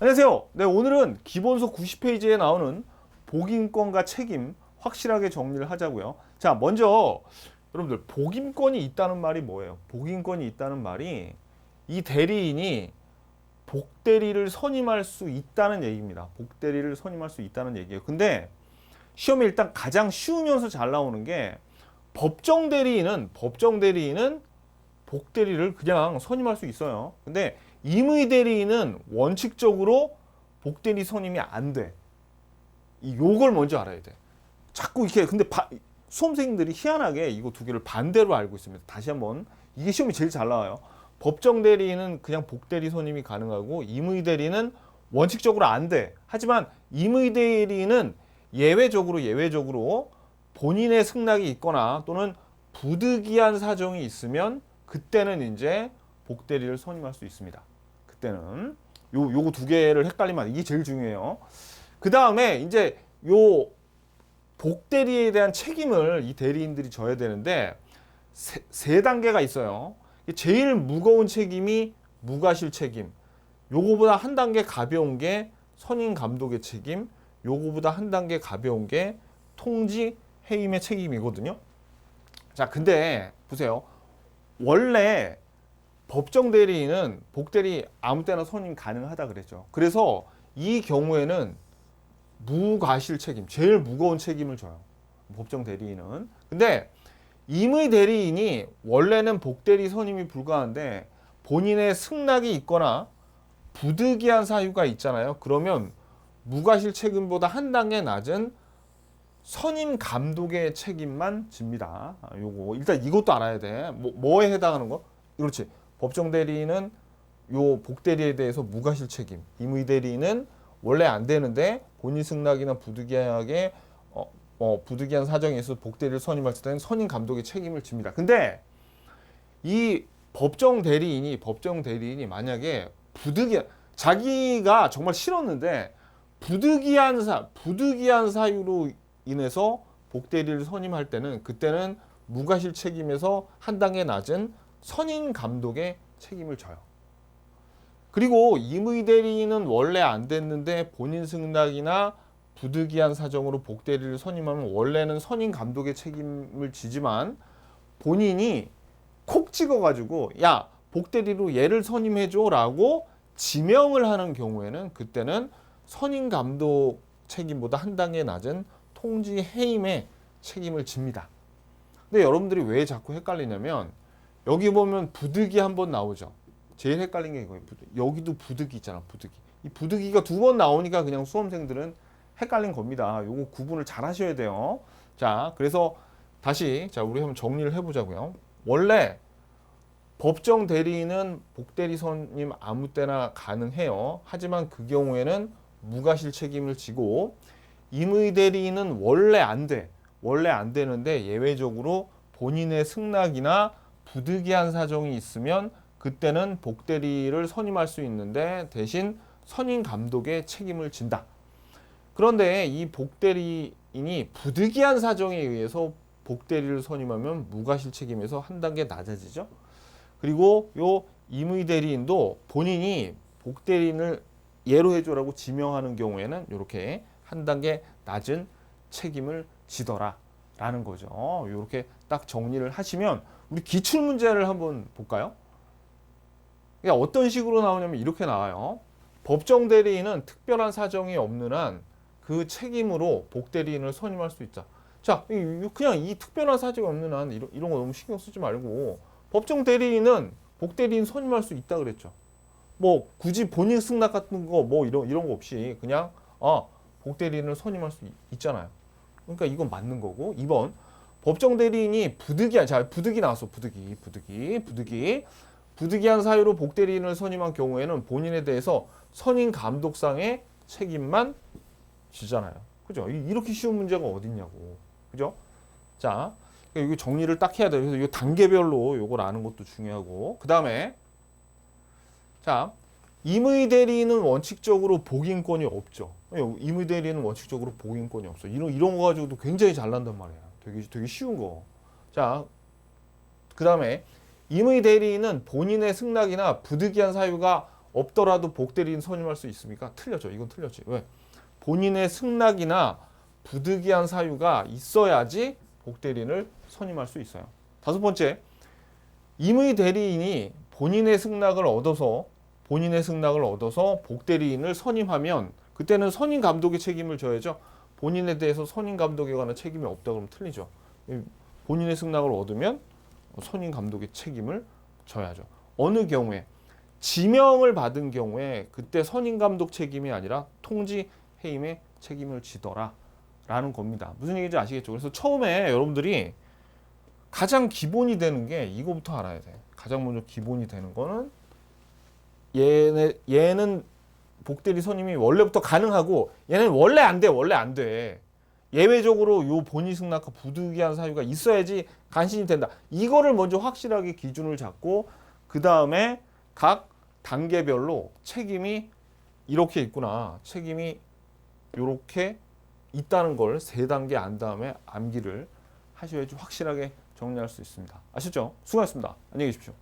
안녕하세요. 네, 오늘은 기본서 90페이지에 나오는 복인권과 책임 확실하게 정리를 하자고요. 자, 먼저 여러분들 복인권이 있다는 말이 뭐예요? 복인권이 있다는 말이 이 대리인이 복대리를 선임할 수 있다는 얘기입니다. 복대리를 선임할 수 있다는 얘기예요. 근데 시험에 일단 가장 쉬우면서 잘 나오는 게 법정대리인은 복대리를 그냥 선임할 수 있어요. 근데 임의대리인은 원칙적으로 복대리 선임이 안 돼. 요걸 먼저 알아야 돼. 자꾸 이렇게 근데 수험생들이 희한하게 이거 두 개를 반대로 알고 있습니다. 다시 한번 이게 시험이 제일 잘 나와요. 법정대리인은 그냥 복대리 선임이 가능하고 임의대리는 원칙적으로 안 돼. 하지만 임의대리인은 예외적으로 본인의 승낙이 있거나 또는 부득이한 사정이 있으면 그때는 이제 복대리를 선임할 수 있습니다. 그때는 요거 두 개를 헷갈리면 이게 제일 중요해요. 그 다음에 이제 요 복대리에 대한 책임을 이 대리인들이 져야 되는데 세 단계가 있어요. 제일 무거운 책임이 무과실 책임. 요거보다 한 단계 가벼운 게 선임 감독의 책임. 요거보다 한 단계 가벼운 게 통지 해임의 책임이거든요. 자, 근데 보세요. 원래 법정 대리인은 복대리 아무 때나 선임 가능하다 그랬죠. 그래서 이 경우에는 무과실 책임, 제일 무거운 책임을 져요. 법정 대리인은. 근데 임의 대리인이 원래는 복대리 선임이 불가한데 본인의 승낙이 있거나 부득이한 사유가 있잖아요. 그러면 무과실 책임보다 한 단계 낮은 선임 감독의 책임만 집니다. 요거 일단 이것도 알아야 돼. 뭐에 해당하는 거? 그렇지. 법정 대리인은 요 복대리에 대해서 무과실 책임. 임의 대리인은 원래 안 되는데 본인 승낙이나 부득이한 사정에 있어서 복대리를 선임할 때는 선임 감독의 책임을 집니다. 근데 이 법정 대리인이 만약에 자기가 정말 싫었는데 부득이한 사유로 인해서 복대리를 선임할 때는 그때는 무과실 책임에서 한 단계 낮은 선임 감독의 책임을 져요. 그리고 임의 대리인은 원래 안 됐는데 본인 승낙이나 부득이한 사정으로 복대리를 선임하면 원래는 선임 감독의 책임을 지지만 본인이 콕 찍어가지고 야 복대리로 얘를 선임해줘 라고 지명을 하는 경우에는 그때는 선임 감독 책임보다 한 단계 낮은 통지 해임의 책임을 집니다. 근데 여러분들이 왜 자꾸 헷갈리냐면 여기 보면 부득이 한번 나오죠. 제일 헷갈린 게 이거예요. 여기도 부득이 있잖아. 부득이. 이 부득이가 두 번 나오니까 그냥 수험생들은 헷갈린 겁니다. 요거 구분을 잘 하셔야 돼요. 자, 그래서 다시 우리 한번 정리를 해보자고요. 원래 법정 대리인은 복대리 선임 아무 때나 가능해요. 하지만 그 경우에는 무과실 책임을 지고 임의 대리인은 원래 안 되는데 예외적으로 본인의 승낙이나 부득이한 사정이 있으면 그때는 복대리를 선임할 수 있는데 대신 선임 감독의 책임을 진다. 그런데 이 복대리인이 부득이한 사정에 의해서 복대리를 선임하면 무과실 책임에서 한 단계 낮아지죠. 그리고 요 임의 대리인도 본인이 복대리인을 예로 해줘라고 지명하는 경우에는 이렇게 한 단계 낮은 책임을 지더라라는 거죠. 이렇게 딱 정리를 하시면 우리 기출 문제를 한번 볼까요? 그러니까 어떤 식으로 나오냐면 이렇게 나와요. 법정 대리인은 특별한 사정이 없는 한 그 책임으로 복대리인을 선임할 수 있다. 자, 그냥 이 특별한 사정이 없는 한 이런 거 너무 신경 쓰지 말고 법정 대리인은 복대리인 선임할 수 있다 그랬죠. 뭐 굳이 본인 승낙 같은 거 뭐 이런 거 없이 그냥 복대리인을 선임할 수 있잖아요. 그러니까 이건 맞는 거고. 2번 법정 대리인이 부득이 나왔어. 부득이한 사유로 복대리인을 선임한 경우에는 본인에 대해서 선임 감독상의 책임만 지잖아요. 그죠? 이렇게 쉬운 문제가 어딨냐고. 그죠? 자, 이거 정리를 딱 해야 돼요. 그래서 이 단계별로 요걸 아는 것도 중요하고. 그 다음에 자, 임의 대리인은 원칙적으로 복인권이 없죠. 임의 대리인은 원칙적으로 복인권이 없어. 이런 거 가지고도 굉장히 잘난단 말이야. 되게 쉬운 거. 자, 그 다음에 임의 대리인은 본인의 승낙이나 부득이한 사유가 없더라도 복대리인 선임할 수 있습니까? 틀려져. 이건 틀렸지. 왜? 본인의 승낙이나 부득이한 사유가 있어야지 복대리인을 선임할 수 있어요. 다섯 번째, 임의 대리인이 본인의 승낙을 얻어서 복대리인을 선임하면 그때는 선임 감독의 책임을 져야죠. 본인에 대해서 선임 감독에 관한 책임이 없다 그러면 틀리죠. 본인의 승낙을 얻으면 선임 감독의 책임을 져야죠. 어느 경우에 지명을 받은 경우에 그때 선임 감독 책임이 아니라 통지 해임의 책임을 지더라 라는 겁니다. 무슨 얘기인지 아시겠죠? 그래서 처음에 여러분들이 가장 기본이 되는 게 이거부터 알아야 돼. 가장 먼저 기본이 되는 거는 얘는 복대리 선임이 원래부터 가능하고 얘는 원래 안 돼. 원래 안 돼. 예외적으로 요 본의 승낙과 부득이한 사유가 있어야지 간신히 된다. 이거를 먼저 확실하게 기준을 잡고 그 다음에 각 단계별로 책임이 이렇게 있구나. 책임이 이렇게 있다는 걸 세 단계 안 다음에 암기를 하셔야지 확실하게 정리할 수 있습니다. 아셨죠? 수고하셨습니다. 안녕히 계십시오.